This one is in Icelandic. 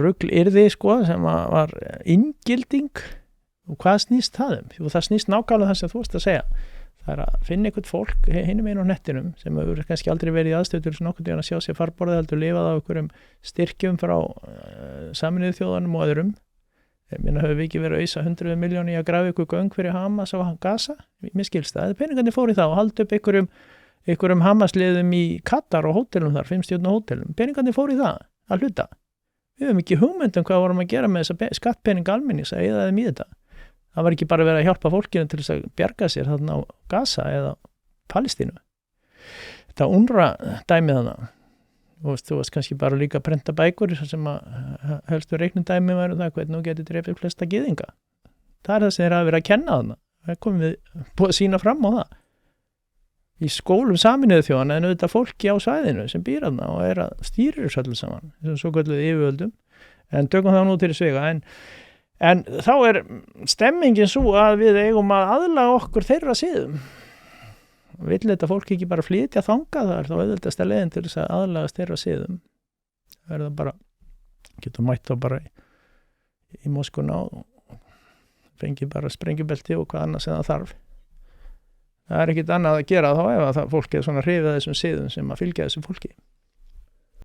rugl yrði sko sem var inngilding og hvað snýst það og það snýst nákvæmlega það sem þú varst að segja það að finna einhvern fólk hinum einu á nettinum sem hefur kannski aldrei verið í aðstöður sem nokkuð að sjá sér farborðið heldur lifað á einhverjum styrkjum frá Sameinuðu þjóðunum og öðrum ég meina höfum við ekki verið að ausa 100 miljónir í að grafa ykkur göng fyrir Hamas á Gaza mér skilst það, peningandi fór í það og haldi upp einhverjum Hamas-liðum í Katar og hótelum þar, 5 stjörnu hótelum peningandi fór í það, að hluta við höfum ekki hugmynd hvað vorum að gera með þessa skattpeninga almennings að eyða þeim í þetta það var ekki bara verið að hjálpa fólkinu til þess að bjarga sér þarna á Gaza eða Palestínu þetta UNRWA dæmið þarna þú varst kannski bara líka að prenta bækur sem að helstu reiknindæmi væru það hvernig þú getur drepið flesta gyðinga það það sem þeir hafa verið að kenna þarna það komum við búið að sína fram á það í skólum Sameinuðu þjóðanna en auðvitað fólki á svæðinu sem býr þarna og að stýrir þessu öllu saman þessum svo kölluð yfirvöldum en tökum það nú til svega en þá stemmingin svo að við eigum að aðlaga okkur þeirra siðum vill þetta fólk ekki bara flytja þangað þá auðvitað leiðin til þess að aðlagast þeirra siðum það það bara getur mætt þá bara í Moskuna og fengi bara sprengjubelti og hvað annað sem það þarf það ekkert annað að gera þá ef að fólk svona hrifið þessum siðum sem að fylgja þessum fólki